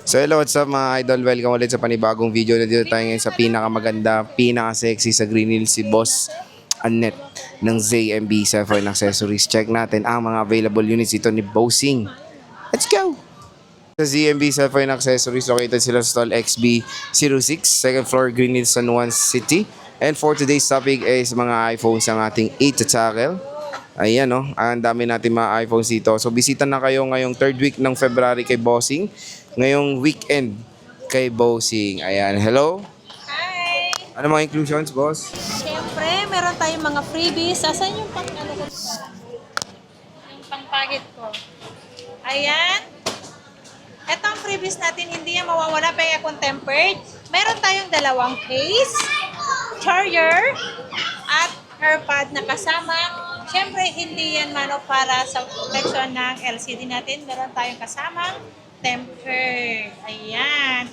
So hello, what's up mga idol? Welcome ulit sa panibagong video na dito tayo ngayon sa pinakamaganda, pinaka-sexy sa Green Hills, si Boss Annette ng ZMB Cellphone Accessories. Check natin ang mga available units ito ni Bossing. Let's go! Sa ZMB Cellphone Accessories, located sila sa stall XB06, second floor, Green Hills, San Juan City. And for today's topic is mga iPhones ang ating 8 to tackle. Ayan, no? Ang dami natin mga iPhones dito. So, bisita na kayo ngayong third week ng February kay Bossing. Ngayong weekend kay Bossing. Ayan, hello? Hi! Ano mga inclusions, boss? Siyempre, meron tayong mga freebies. Asan yung yung pang-packet ko? Ayan. Ito ang freebies natin, hindi yan mawawala pa yung tempered. Meron tayong dalawang case, charger, at AirPod na kasama. Siyempre, hindi yan para sa protection ng LCD natin. Meron tayong kasamang tempered. Ayan.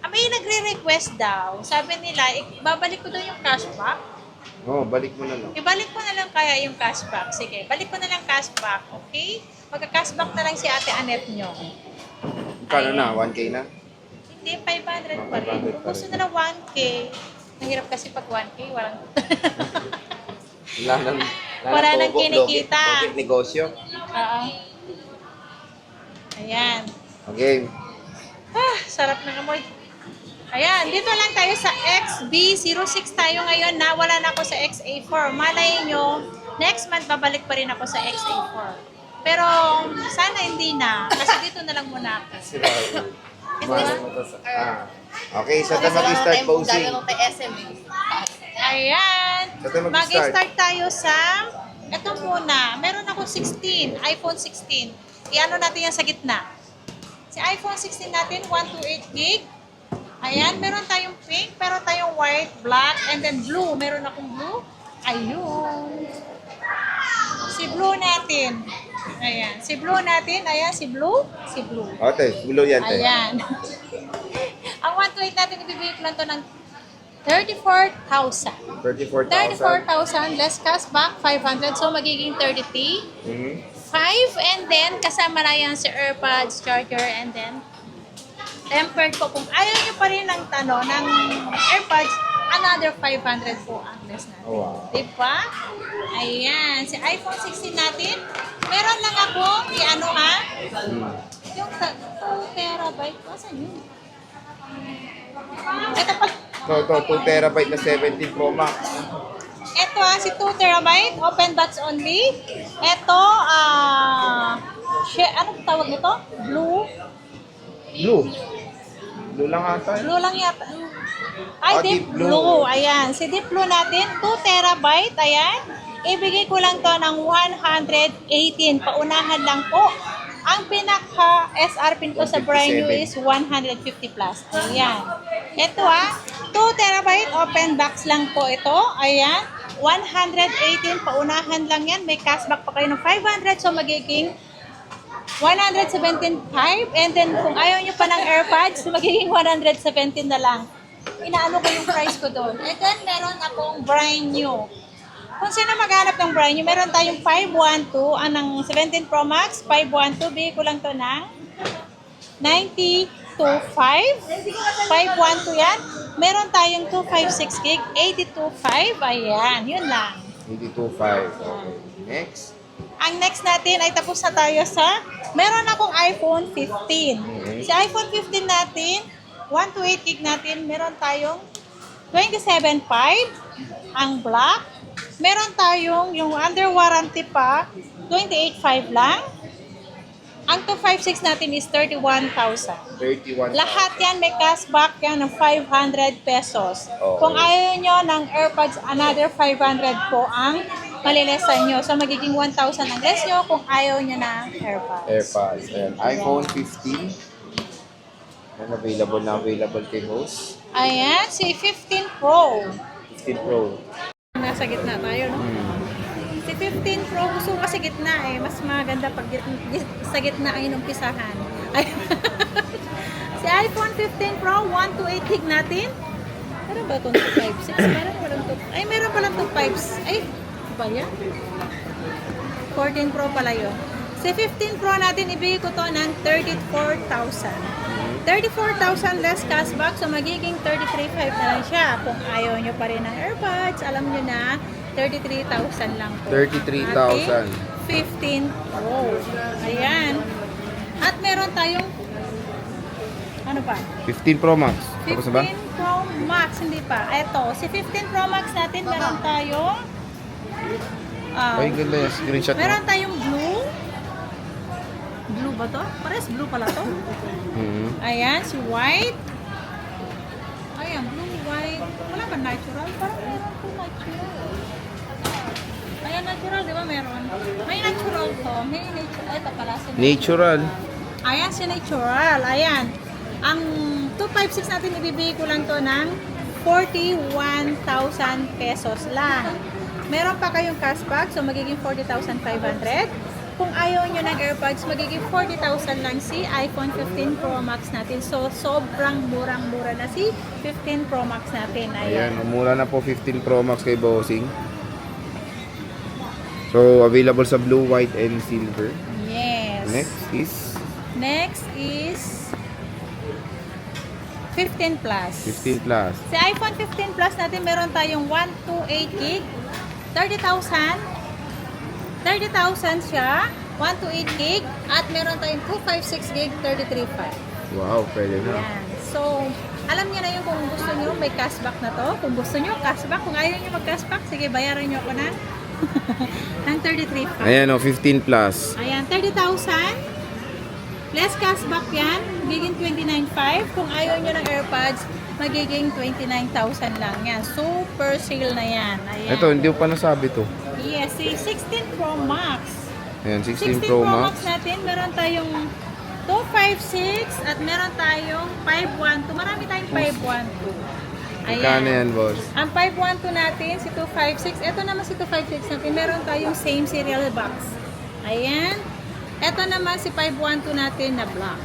May nagre-request daw. Sabi nila, babalik ko daw yung cashback. Balik mo na lang. Ibalik ko na lang kaya yung cashback. Sige, balik ko na lang cashback. Okay? Magka-cashback na lang si Ate Annette nyo. Kano na? 1K na? Hindi, 500 pa rin. 500 Kung pa gusto rin. na 1K, mahirap kasi pag 1K, walang... Wala nang kinikita. Bakit negosyo? Oo. Ayan. Okay. Sarap ng amoy. Ayan, dito lang tayo sa XB06 tayo ngayon na wala na ako sa XA4. Malay nyo, next month babalik pa rin ako sa XA4. Pero sana hindi na, kasi dito na lang muna ako. Okay, sa tayo mag-start Bossing. Ayan, Saan tayo mag-start? mag-start tayo sa, ito muna, meron ako 16, iPhone 16. Iano natin yan sa gitna. Si iPhone 16 natin, 128 gig. Ayan, meron tayong pink, meron tayong white, black, and then blue. Meron akong blue. Ayun. Si blue natin. Ayan. Si blue natin. Ayan, si blue. Si blue. Okay, gulo yan. Ayan. Ang 128 natin, ibibigay ko lang to ng 34,000. 34,000. 34,000 less cashback, 500. So, magiging 33. Mhm. 5 and then kasama na yan si AirPods, charger, and then tempered po. Kung ayaw nyo pa rin ng AirPods, another 500 po ang less natin. Oh, wow. Diba? Ayan. Si iPhone 16 natin, meron lang ako, yung 2 terabyte. Asan yun? Ito pa. So, 2 terabyte na 17 Pro Max. Ito si 2 terabyte, open box only. Ito, anong tawag nito? Blue. Blue. Blue lang ata. Blue lang yata. Ay, Deep deep blue. blue. Ayan. Si deep blue natin, 2 terabyte. Ayan. Ibigay ko lang to ng 118. Paunahan lang po. Ang pinaka-SRP ko sa brand new is 150 plus. Ayan. Ito 2 terabyte open box lang po ito. Ayan. 118. Paunahan lang yan. May cashback pa kayo ng 500. So, magiging 117.5 and then kung ayaw nyo pa ng AirPods, magiging 117 na lang. Inaano ko yung price ko doon. And then meron akong brand new. Kung sino maghanap ng brand new, meron tayong 512, anong 17 Pro Max, 512, bigay ko lang to ng 92.5. 512 yan. Meron tayong 256 gig, 82.5. Ayan, yun lang. 82.5. Okay. Next. Ang next natin ay tapos na tayo sa, meron akong iPhone 15. Si iPhone 15 natin, 128 gig natin, meron tayong 27.5, ang black. Meron tayong yung under warranty pa, 28.5 lang. Ang 256 natin is 31,000. 31,000. Lahat yan may cashback yan ng 500 pesos. Okay. Kung ayaw nyo ng AirPods, another 500 po ang malilesan nyo. So, magiging 1,000 ang less nyo kung ayaw nyo ng AirPods. AirPods. Ayan. iPhone 15. Ayan, available kay host. Ayan, si 15 Pro. 15 Pro. Nasa gitna tayo, no? Si 15 Pro, gusto ko kasi gitna eh. Mas maganda pag sa gitna ay numpisahan. Si iPhone 15 Pro, 128 gig natin. Meron ba itong 256? Meron palang 2... Ay, meron palang 256. Ay, ba yan? 14 Pro pala yun. Si 15 Pro natin, ibigay ko to ng 34,000. 34,000 less cashback, so magiging 33,500 na lang siya. Kung ayaw nyo pa rin ng AirPods, alam nyo na, 33,000 lang po. 33,000. 15 Pro. Ayan. At meron tayong, ano pa? 15 Pro Max. Tapos na ba? 15 Pro Max, hindi pa. Ito, si 15 Pro Max natin, meron tayong, Ay, ganda yung screenshot mo. meron tayong blue. Blue ba to? Pares blue pala to. Mhm. Ayan, si white. Ayan, blue, white. Wala ba natural? Parang meron po natural. Ayan, natural, di ba meron? May natural to. May natural. Ito pala si Natural. Ayan, si natural. Ayan. Ang 256 natin, ibibigay ko lang to ng 41,000 pesos lang. Meron pa kayong cashback, so magiging 40,500. Kung ayaw nyo ng AirPods, magiging 40,000 lang si iPhone 15 Pro Max natin. So, sobrang murang-mura na si 15 Pro Max natin. Ayan, Ayan. mura na po 15 Pro Max kay Bossing. So, available sa blue, white, and silver. Yes. Next is 15 Plus. 15 Plus. Si iPhone 15 Plus natin, meron tayong 128 gig, 30,000. 30,000 siya, 128 gig, at meron tayong 256 gig, 33.5. Wow, pwede na. Yan. So, alam niyo na yung kung gusto niyo may cashback na to. Kung gusto niyo cashback, kung ayaw niyo mag-cashback, sige, bayaran niyo ako ng ng 33.5. Ayan o, 15 Plus. Ayan, 30,000. Less cashback yan, magiging 29.5. Kung ayaw nyo ng AirPods, magiging 29,000 lang yan. Super sale na yan. Ayan. Ito, hindi ko pa nasabi to. Yes, si 16 Pro Max. Ayan, 16 16 Pro Max. natin, meron tayong 256 at meron tayong 512. Marami tayong 512. Magkano yan, boss? Ang 512 natin, si 256. Ito naman si 256 natin, meron tayong same serial box. Ayan. Ito naman si 512 natin na black.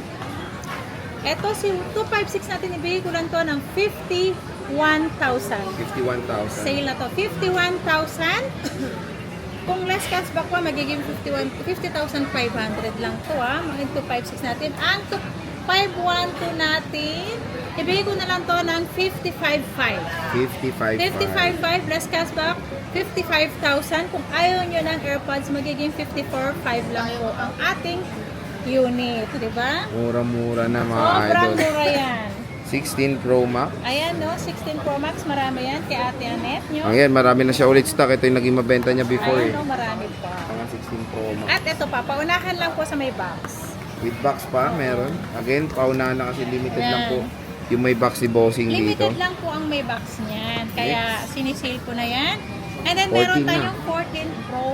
Ito si 256 natin, ibigay ko lang to ng 51,000. 51,000. Sale na to. 51,000. Kung less cashback pa, magiging 50,500 lang to Magiging 256 natin. Ang 512 natin, ibigay ko na lang to ng 55,500. 55,500 less cashback, 55,000. Kung ayaw nyo ng AirPods, magiging 54,500 lang po ang ating unit. Diba? Mura-mura na mga Sobrang idol. mura yan. 16 Pro Max. Ayan, no? 16 Pro Max, marami yan kay Ate Annette nyo. Ayan, marami na siya ulit stock. Ito yung naging mabenta niya before Ayan, no? eh. Marami pa. Mga 16 Pro Max. At ito pa, paunahan lang po sa may box. With box pa, meron. Again, paunahan na kasi limited Ayan. lang po yung may box si Bossing dito. Limited lang po ang may box niyan. Kaya sinisale ko na yan. And then 14 meron na. tayong 14 Pro.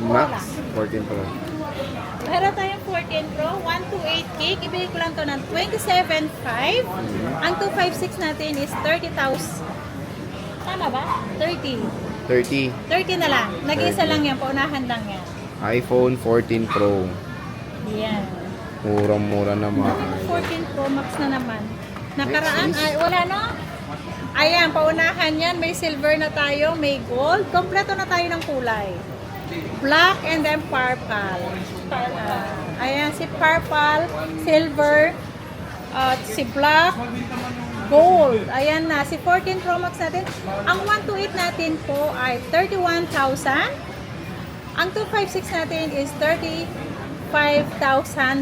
Max, lang. 14 Pro. Meron tayong 14 Pro, 128 gig. Ibigay ko lang to ng 27.5. Ang 256 natin is 30,000. Tama ba? 30. 30. 30 na lang. Nag-isa 30. lang yan. Paunahan lang yan. iPhone 14 Pro. Yan. Murang-mura na mga idol. 14 Pro Max na naman. Nakaraan, Next is- ay, wala no? Ayan, paunahan yan. May silver na tayo, may gold. Kompleto na tayo ng kulay. Black and then purple. Ayan, si purple, silver, at si black, gold. Ayan na, si 14 Pro Max natin. Ang 128 natin po ay 31,000. Ang 256 natin is 35,000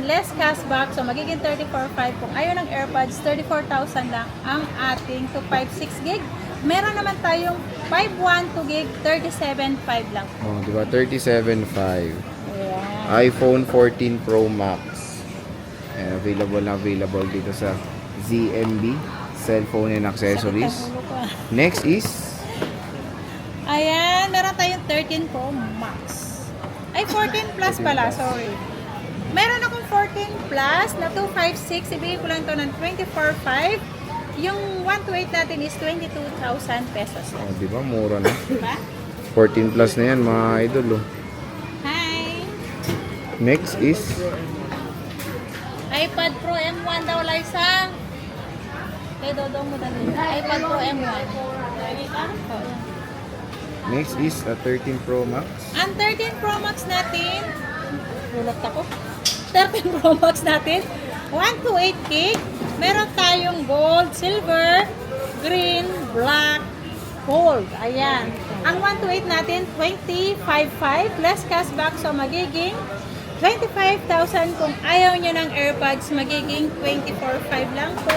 less cashback. So, magiging 34,500. Kung ayaw ng AirPods, 34,000 lang ang ating 256 gig. Meron naman tayong 512 gig, 37,500 lang. Oh, di ba? 37.5. Ayan. iPhone 14 Pro Max. Ayan, available dito sa ZMB Cellphone and Accessories. Sakit ang ulo ko. Next is Ayan, meron tayong 13 Pro Max. Ay, 14 Plus pala, sorry. Meron akong 14 Plus na 256. Ibigay ko lang to ng 24,500. Yung 128 natin is 22,000 pesos. oh, di ba? Mura na. Diba? 14 plus na yan mga idol. Oh. Hi! Next is iPad Pro M1 daw, Liza. Kay Dodong mo dali. iPad Pro M1. Next is a 13 Pro Max. Ang 13 Pro Max natin, gulat ako. 13 Pro Max natin, 128 gig. Meron tayong gold, silver, green, black, gold. Ayan. Ang 128 natin, 25.5 less cashback. So, magiging 25,000. Kung ayaw nyo ng AirPods, magiging 24.5 lang po.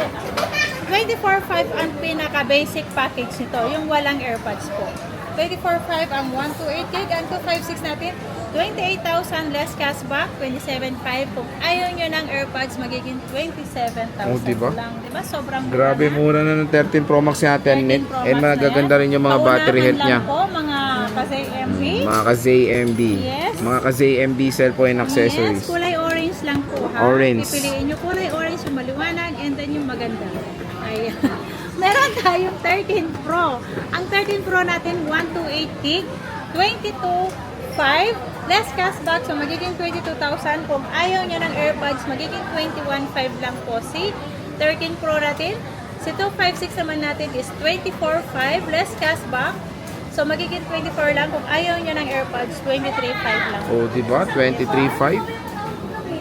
24.5 ang pinaka-basic package nito. Yung walang AirPods po. 24.5 ang 128 gig. Ang 256 natin, 28,000 less cashback, 27.5. Kung ayaw nyo ng AirPods, magiging 27,000 Oh, diba? lang. Diba? Sobrang mura Grabe, na. mura na ng 13 Pro Max natin, 13 net. Pro And Max na magaganda yan. rin yung mga battery Paunahan health lang niya. po, mga ka-ZMB. Mga ka-ZMB. Yes. Mga ka-ZMB cellphone and accessories. Yes, kulay orange lang po ha. Orange. Pipiliin nyo kulay orange, yung maliwanag, and then yung maganda. Ayan. Meron tayong 13 Pro. Ang 13 Pro natin, 128 gig, 22.5 less cashback, so magiging 22,000. Kung ayaw nyo ng AirPods, magiging 21.5 lang po si 13 Pro natin. Si 256 naman natin is 24.5 less cashback, so magiging 24 lang. Kung ayaw nyo ng AirPods, 23.5 lang. Oh, diba? 23.5.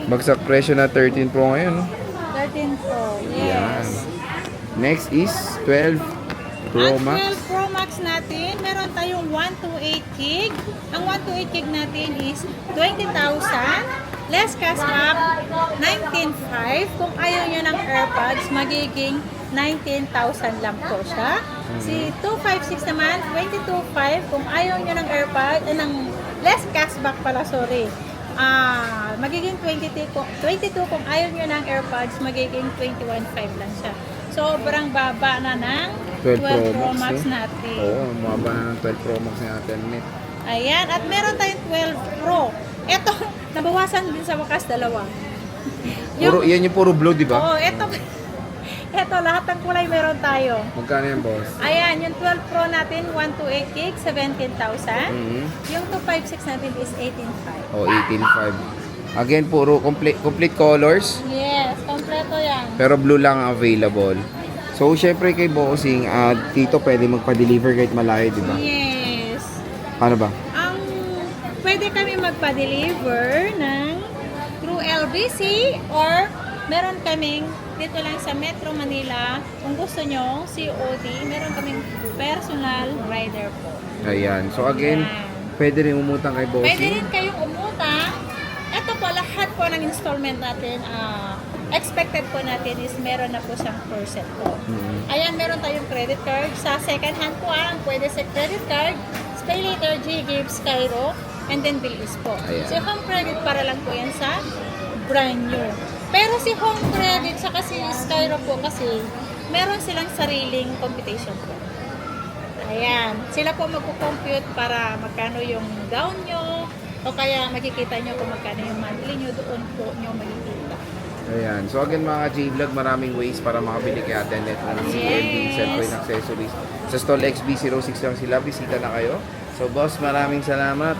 Bagsak presyo na 13 Pro ngayon. No? 13 Pro, Yan. yes. Next is 12 Pro Ang Max. 12 Pro Max natin, meron tayong 128 gig. Ang 128 gig natin is 20,000. Less cashback, 19,500. Kung ayaw nyo ng AirPods, magiging 19,000 lang po siya. Si 256 naman, 22,500. Kung ayaw nyo ng AirPods, ng less cashback pala, sorry. Magiging 22 kung ayaw nyo ng AirPods, magiging 21,500 lang siya. Sobrang baba na ng 12 Pro Max no? natin. Oo, mababa na ng 12 Pro Max natin. Net. Ayan, at meron tayong 12 Pro. Ito, nabawasan din sa wakas dalawa. Yan yung puro blue, di ba? Oo, ito, lahat ng kulay meron tayo. Magkano yan, boss? Ayan, yung 12 Pro natin, 128 gig, 17,000. Mhm. Yung 256 natin is 18,500. Oh, 18.5. Again, puro complete colors. Yes, kompleto yan. Pero blue lang ang available. So, syempre kay Bossing, dito pwede magpa-deliver kahit malayo, di ba? Yes. Paano ba? Ang pwede kami magpa-deliver ng through LBC or meron kaming dito lang sa Metro Manila. Kung gusto nyo, COD, meron kaming personal rider po. Ayan. So, again, Ayan. pwede rin umutang kay Pwede Bossing. rin kayong umutang. Ito po, lahat po ng installment natin, expected po natin is meron na po siyang percent po. Mhm. Ayan, meron tayong credit card. Sa second hand po, pwede sa credit card, Pay Later, G-Gives, Cairo, and then Bilis po. Ayan. Si Home Credit para lang po yan sa brand new. Pero si Home Credit sa kasi Cairo po kasi meron silang sariling computation po. Ayan. Sila po magpo-compute para magkano yung down nyo o kaya makikita nyo kung magkano yung monthly nyo, doon po nyo makikita. Ayan. So, again, mga J-Vlog, maraming ways para makabili kay Ate Net ng CLB, Yes. cellphone accessories. Sa stall XB06 lang sila. Bisita na kayo. So, boss, maraming salamat.